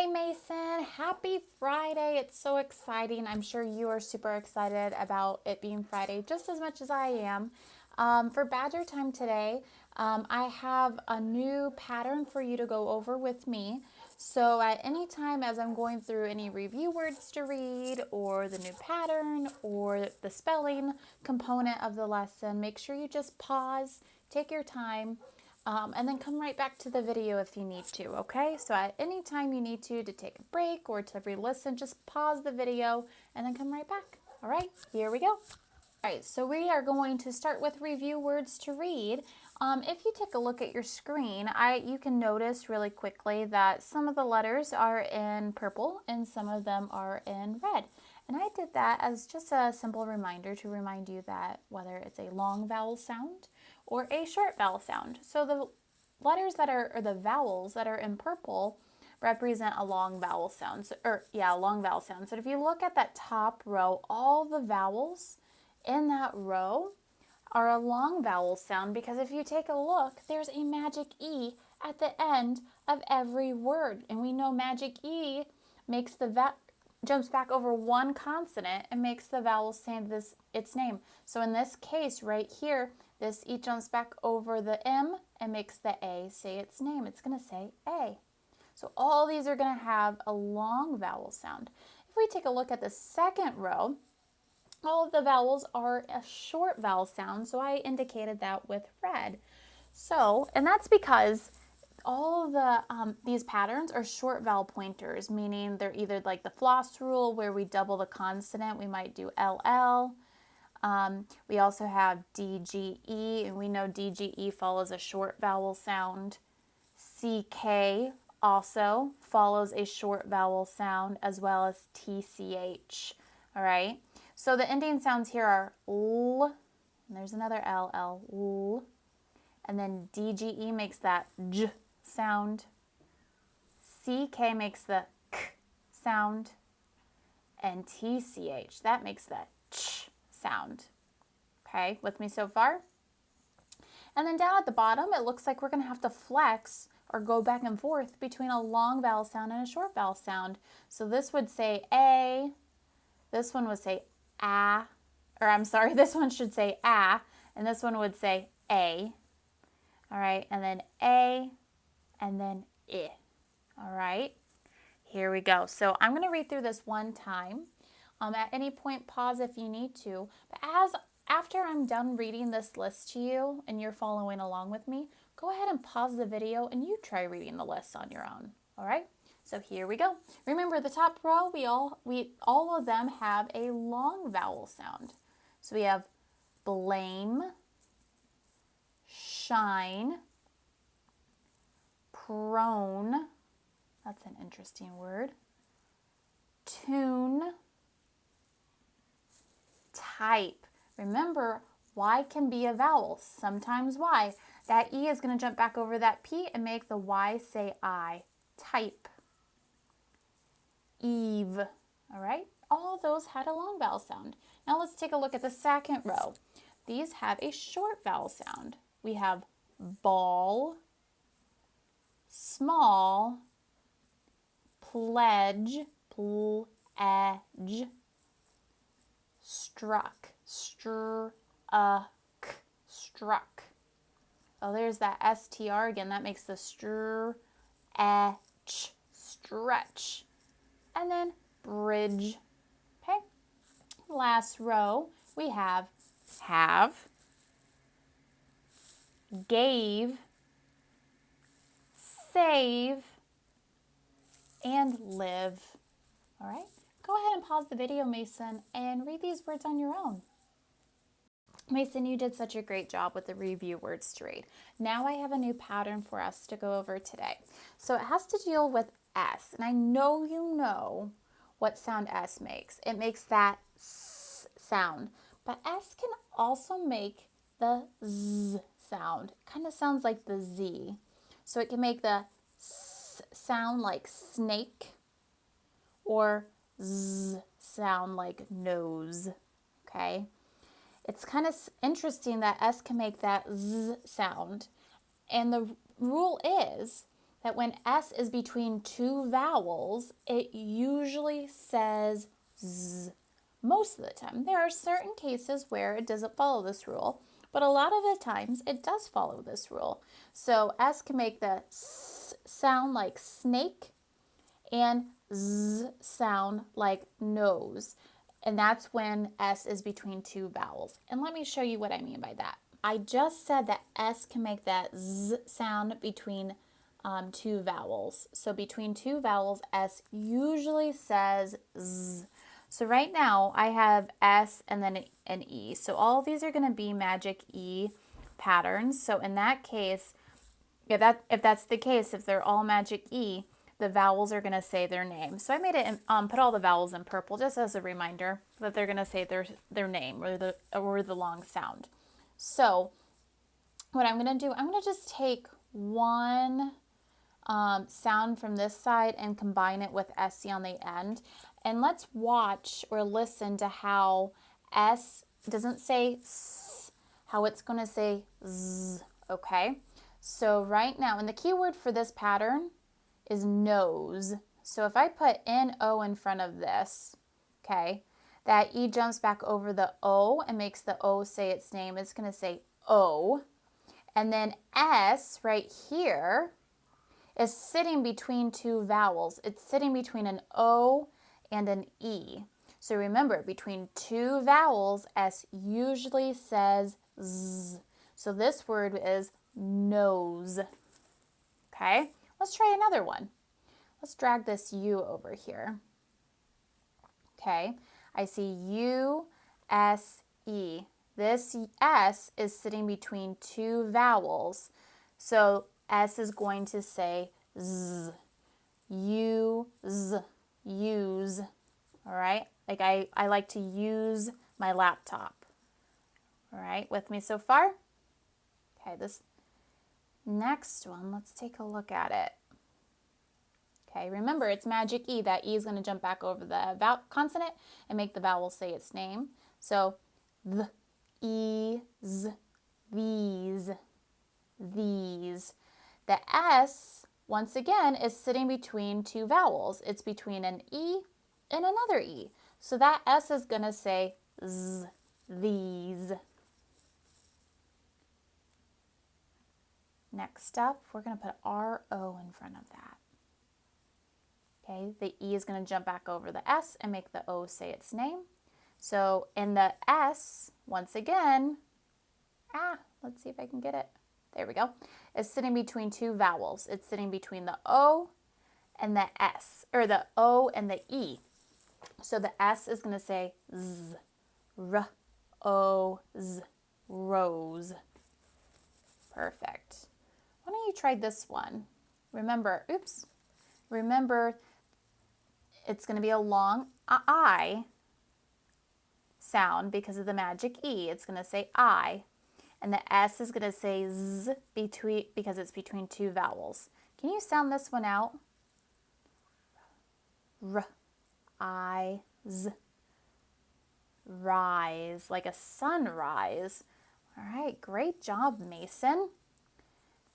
Hey Mason, happy Friday. It's so exciting. I'm sure you are super excited about it being Friday just as much as I am. For Badger Time today, I have a new pattern for you to go over with me. So at any time as I'm going through any review words to read or the new pattern or the spelling component of the lesson, make sure you just pause, take your time, and then come right back to the video if you need to, okay? So at any time you need to take a break or to re-listen, just pause the video and then come right back. All right, here we go. All right, so we are going to start with review words to read. If you take a look at your screen, you can notice really quickly that some of the letters are in purple and some of them are in red. And I did that as just a simple reminder to remind you that whether it's a long vowel sound or a short vowel sound. So the letters that are, or the vowels that are in purple represent a long vowel sound. So, a long vowel sound. So if you look at that top row, all the vowels in that row are a long vowel sound because if you take a look, there's a magic E at the end of every word. And we know magic E makes jumps back over one consonant and makes the vowel say its name. So in this case right here, this E jumps back over the M and makes the A say its name. It's going to say A. So all these are going to have a long vowel sound. If we take a look at the second row, all of the vowels are a short vowel sound, so I indicated that with red. So, and that's because all of the these patterns are short vowel pointers, meaning they're either like the floss rule where we double the consonant. We might do LL. We also have DGE, and we know DGE follows a short vowel sound. CK also follows a short vowel sound, as well as TCH. All right. So the ending sounds here are L, and there's another L, and then DGE makes that J sound. CK makes the K sound, and TCH, that makes that Ch sound. Okay, with me so far? And then down at the bottom, it looks like we're going to have to flex or go back and forth between a long vowel sound and a short vowel sound. So this would say A, this one would say A, or I'm sorry, this one should say A, and this one would say A. All right, and then A, and then I. All right, here we go. So I'm going to read through this one time. At any point, pause if you need to. But after I'm done reading this list to you and you're following along with me, go ahead and pause the video and you try reading the list on your own. All right, so here we go. Remember the top row, all of them have a long vowel sound. So we have blame, shine, prone, that's an interesting word, tune, type. Remember, Y can be a vowel, sometimes Y. That E is going to jump back over that P and make the Y say I. Type. Eve. All right, all those had a long vowel sound. Now let's take a look at the second row. These have a short vowel sound. We have ball, small, pledge, pledge, struck, struck. Oh, there's that STR again. That makes the stretch, stretch. And then bridge. Okay. Last row, we have, gave, save, and live. All right. Go ahead and pause the video, Mason, and read these words on your own. Mason, you did such a great job with the review words to read. Now I have a new pattern for us to go over today. So it has to deal with S, and I know you know what sound S makes. It makes that S sound, but S can also make the Z sound. It kind of sounds like the Z. So it can make the S sound like snake or Z sound like nose, okay? It's kind of interesting that S can make that Z sound. And the rule is that when S is between two vowels, it usually says Z most of the time. There are certain cases where it doesn't follow this rule, but a lot of the times it does follow this rule. So S can make the S sound like snake and Z sound like nose. And that's when S is between two vowels. And let me show you what I mean by that. I just said that S can make that Z sound between two vowels. So between two vowels, S usually says Z. So right now I have S and then an E. So all of these are going to be magic E patterns. So in that case, if that's the case, if they're all magic E, the vowels are going to say their name. So I made it put all the vowels in purple just as a reminder that they're going to say their name or the long sound. So what I'm going to do, I'm going to just take one sound from this side and combine it with SC on the end. And let's watch or listen to how S doesn't say S, how it's going to say Z, okay? So right now, and the key word for this pattern is nose. So if I put N-O in front of this, okay, that E jumps back over the O and makes the O say its name. It's going to say O. And then S right here is sitting between two vowels. It's sitting between an O and an E. So remember, between two vowels, S usually says Z. So this word is nose. Okay, let's try another one. Let's drag this U over here. Okay, I see U, S, E. This S is sitting between two vowels. So S is going to say Z. Use, use. All right, like I like to use my laptop. All right, with me so far? Okay, this next one, let's take a look at it. Okay, remember it's magic E. That E is going to jump back over the consonant and make the vowel say its name. So, the, ease, these, these. The S, once again, is sitting between two vowels. It's between an E and another E. So that S is going to say Z, these. Next up, we're going to put R-O in front of that. Okay, the E is going to jump back over the S and make the O say its name. So in the S, once again, let's see if I can get it. There we go. It's sitting between two vowels. It's sitting between the O and the S, or the O and the E. So the S is going to say Z, R-O-Z, rose. Perfect. Why don't you try this one? Remember, it's going to be a long I sound because of the magic E. It's going to say I. And the S is going to say Z because it's between two vowels. Can you sound this one out? R-I-Z. Rise, like a sunrise. All right, great job, Mason.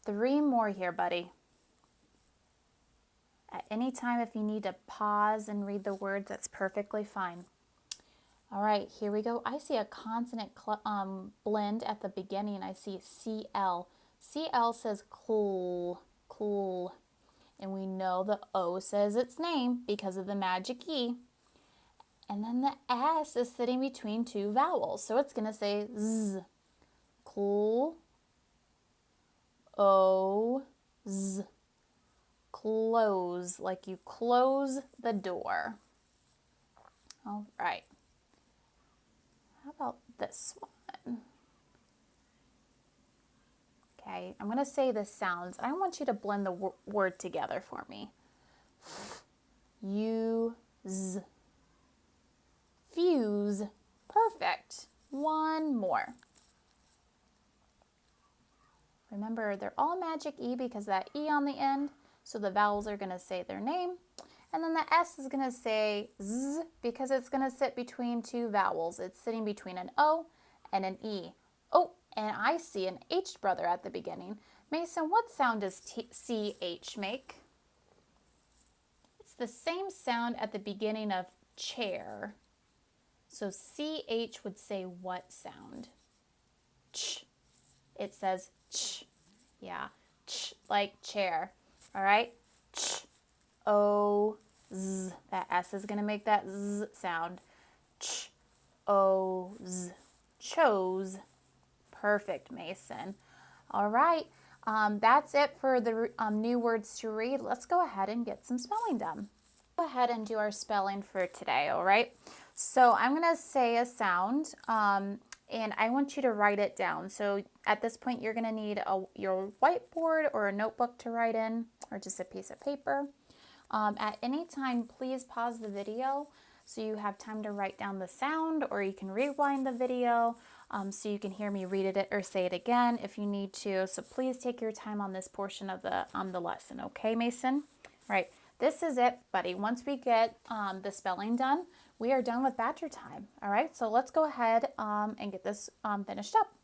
3 more here, buddy. At any time, if you need to pause and read the words, that's perfectly fine. All right, here we go. I see a consonant blend at the beginning. I see CL. CL says cool, cool. And we know the O says its name because of the magic E. And then the S is sitting between two vowels. So it's going to say Z. Cool. O, Z. Close, like you close the door. All right. How about this one? Okay, I'm going to say the sounds. I want you to blend the word together for me. Use. Fuse. Perfect. One more. Remember, they're all magic E because that E on the end. So the vowels are going to say their name. And then the S is going to say Z because it's going to sit between two vowels. It's sitting between an O and an E. Oh, and I see an H brother at the beginning. Mason, what sound does CH make? It's the same sound at the beginning of chair. So CH would say what sound? Ch. It says ch. Yeah, ch like chair. All right? Ch. O. Z. That S is going to make that Z sound. Ch. O. Z. Chose. Perfect, Mason. All right. That's it for the new words to read. Let's go ahead and get some spelling done. Go ahead and do our spelling for today, all right? So I'm going to say a sound, and I want you to write it down. So at this point, you're going to need your whiteboard or a notebook to write in, or just a piece of paper. At any time, please pause the video so you have time to write down the sound, or you can rewind the video so you can hear me read it or say it again if you need to. So please take your time on this portion of the lesson, okay, Mason? All right, this is it, buddy. Once we get the spelling done, we are done with Badger time. All right, so let's go ahead and get this finished up.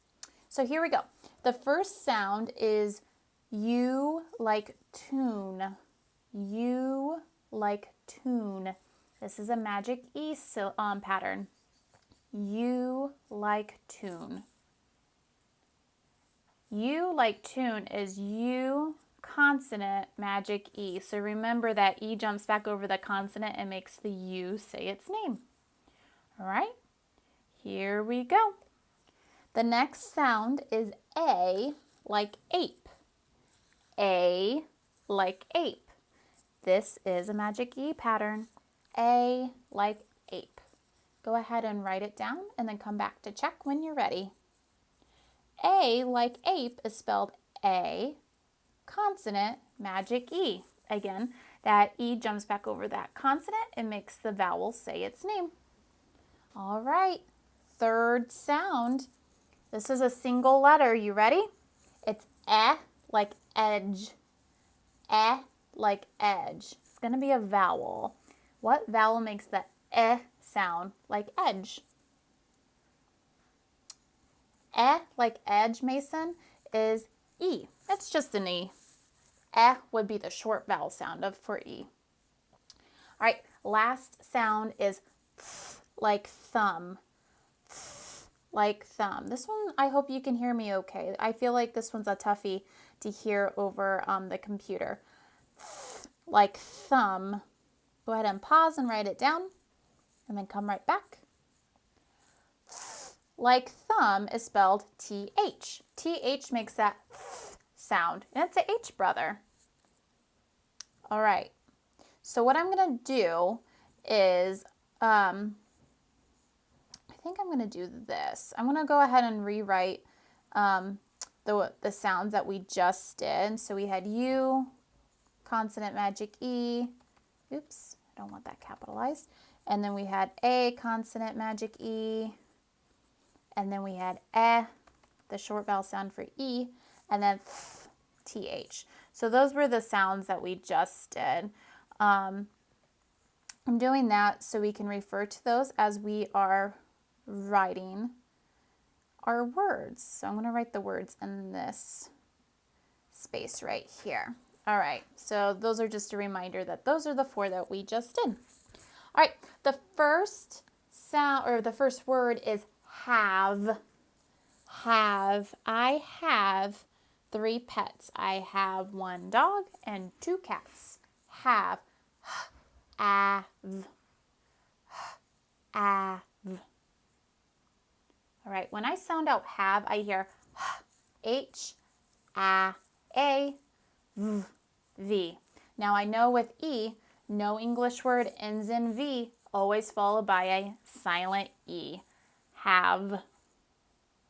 So here we go. The first sound is U like tune. U like tune. This is a magic E pattern. U like tune. U like tune is U consonant magic E. So remember that E jumps back over the consonant and makes the U say its name. All right, here we go. The next sound is A like ape. A like ape. This is a magic E pattern. A like ape. Go ahead and write it down and then come back to check when you're ready. A like ape is spelled A, consonant, magic E. Again, that E jumps back over that consonant and makes the vowel say its name. All right, third sound. This is a single letter. You ready? It's E like edge. E like edge. It's going to be a vowel. What vowel makes the E sound like edge? E like edge, Mason, is E. It's just an E. E would be the short vowel sound for E. All right, last sound is th like thumb. Th like thumb. This one, I hope you can hear me okay. I feel like this one's a toughie to hear over the computer. Th like thumb. Go ahead and pause and write it down, and then come right back. Like thumb is spelled TH. TH makes that th sound, and it's a H brother. All right, so what I'm going to do is, I think I'm going to do this. I'm going to go ahead and rewrite the sounds that we just did. So we had U, consonant magic E. Oops, I don't want that capitalized. And then we had A, consonant magic E. And then we had E, the short vowel sound for E, and then TH. So those were the sounds that we just did. I'm doing that so we can refer to those as we are writing our words. So I'm going to write the words in this space right here. All right, so those are just a reminder that those are the 4 that we just did. All right, the first sound, or the first word is have. Have. I have 3 pets. I have 1 dog and 2 cats. Have. Have. Have. All right, when I sound out have, I hear H, A, V, V. Now I know with E, no English word ends in V, always followed by a silent E. Have.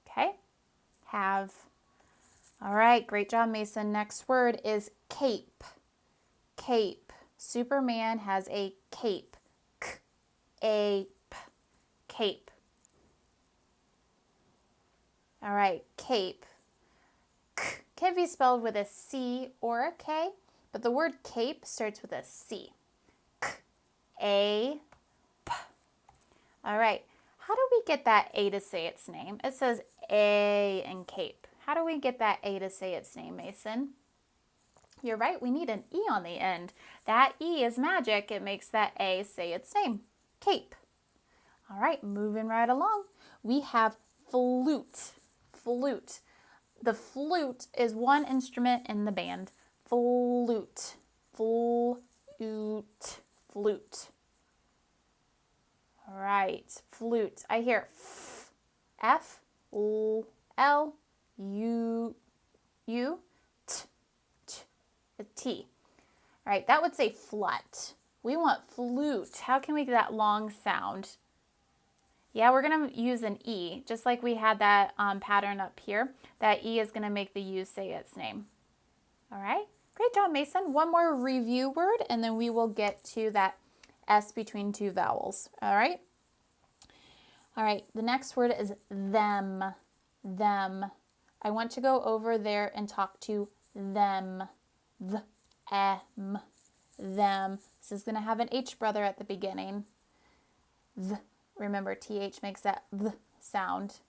Okay, have. All right, great job, Mason. Next word is cape. Cape. Superman has a cape. K-ape. Cape. All right, cape. K can be spelled with a C or a K, but the word cape starts with a C. K-A-P. All right, how do we get that A to say its name? It says A in cape. How do we get that A to say its name, Mason? You're right, we need an E on the end. That E is magic. It makes that A say its name. Cape. All right, moving right along. We have flute. Flute. The flute is one instrument in the band. Flute. Flute. Flute. All right, flute. I hear F, F, L, U, U, T, T, a T. All right, that would say flut. We want flute. How can we get that long sound? Yeah, we're going to use an E, just like we had that pattern up here. That E is going to make the U say its name. All right, great job, Mason. One more review word, and then we will get to that S between two vowels. All right. All right, the next word is them. Them. I want to go over there and talk to them. Them. This is going to have an H brother at the beginning. Remember, TH makes that th sound.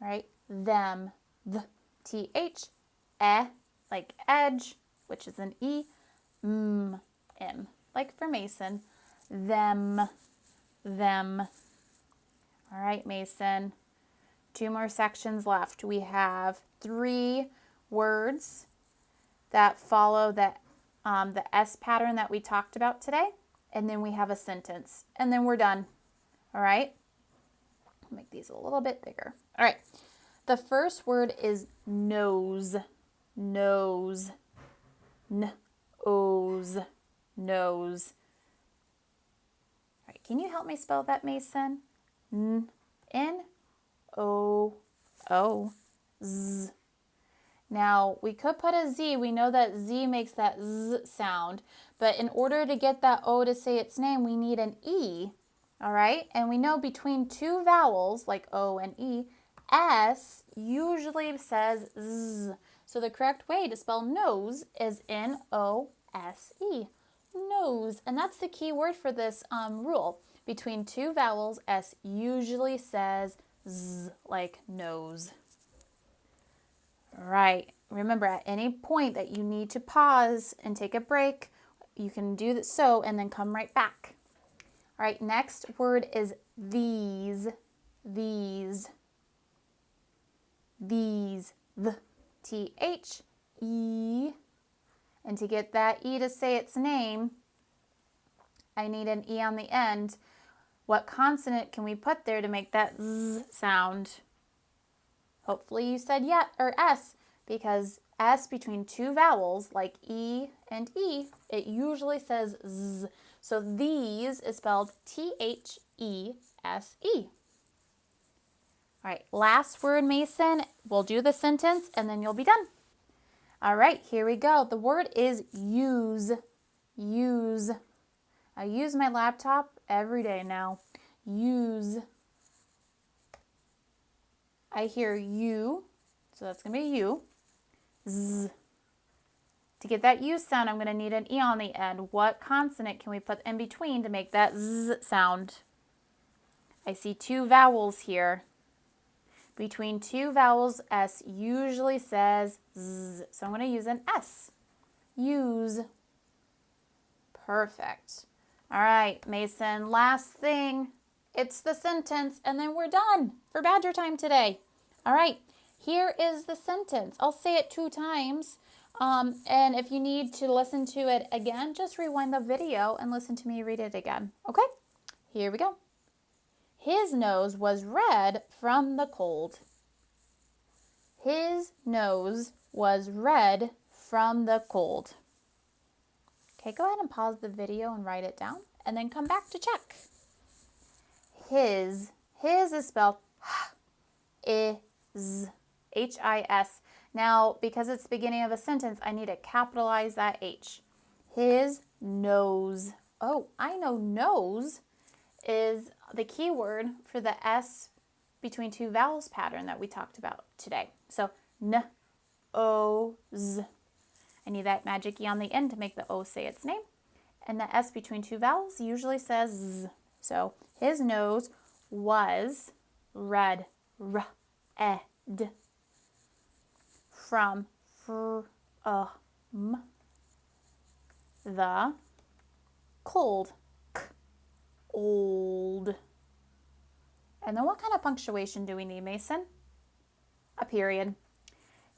All right, them. TH. Like edge, which is an E. M, like for Mason. Them. All right, Mason. 2 more sections left. We have 3 words that follow the S pattern that we talked about today. And then we have a sentence. And then we're done. All right? I'll make these a little bit bigger. All right. The first word is nose. Nose. N-o's. Nose. All right. Can you help me spell that, Mason? N-O-O-Z. Now, we could put a Z. We know that Z makes that Z sound. But in order to get that O to say its name, we need an E. All right? And we know between 2 vowels, like O and E, S usually says Z. So the correct way to spell nose is N-O-S-E. Nose. And that's the key word for this rule. Between 2 vowels, S usually says Z, like nose. All right. Remember, at any point that you need to pause and take a break, you can do so and then come right back. All right, next word is these. These. These. T-H-E. And to get that E to say its name, I need an E on the end. What consonant can we put there to make that Z sound? Hopefully you said yeah or S, because S between 2 vowels like E and E, it usually says Z. So these is spelled T-H-E-S-E. All right, last word, Mason. We'll do the sentence and then you'll be done. All right, here we go. The word is use. Use. I use my laptop every day now. Use. I hear you, so that's going to be you. Z. To get that U sound, I'm going to need an E on the end. What consonant can we put in between to make that Z sound? I see 2 vowels here. Between 2 vowels, S usually says Z. So I'm going to use an S. Use. Perfect. All right, Mason, last thing. It's the sentence, and then we're done for Badger time today. All right, here is the sentence. I'll say it 2 times. And if you need to listen to it again, just rewind the video and listen to me read it again. Okay, here we go. His nose was red from the cold. His nose was red from the cold. Okay, go ahead and pause the video and write it down, and then come back to check. His is spelled is, H-I-S. Now, because it's the beginning of a sentence, I need to capitalize that H. His nose. Oh, I know nose is the key word for the S between 2 vowels pattern that we talked about today. So, n-o-z. I need that magic E on the end to make the O say its name. And the S between 2 vowels usually says Z. So, his nose was red. R-E-D. from the cold, old. And then what kind of punctuation do we need, Mason? A period.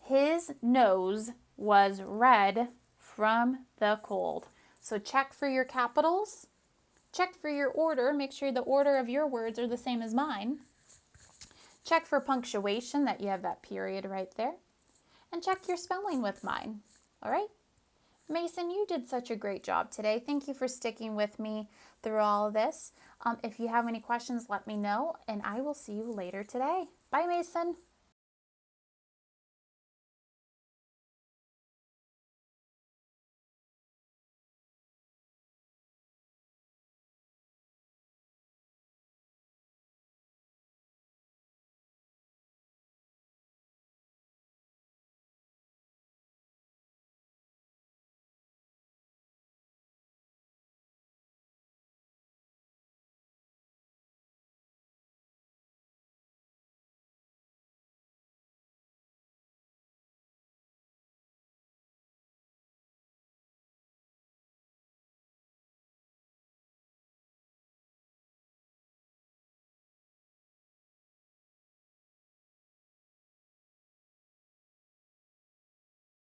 His nose was red from the cold. So check for your capitals. Check for your order. Make sure the order of your words are the same as mine. Check for punctuation, that you have that period right there. And check your spelling with mine. All right? Mason, you did such a great job today. Thank you for sticking with me through all of this. If you have any questions, let me know, and I will see you later today. Bye, Mason.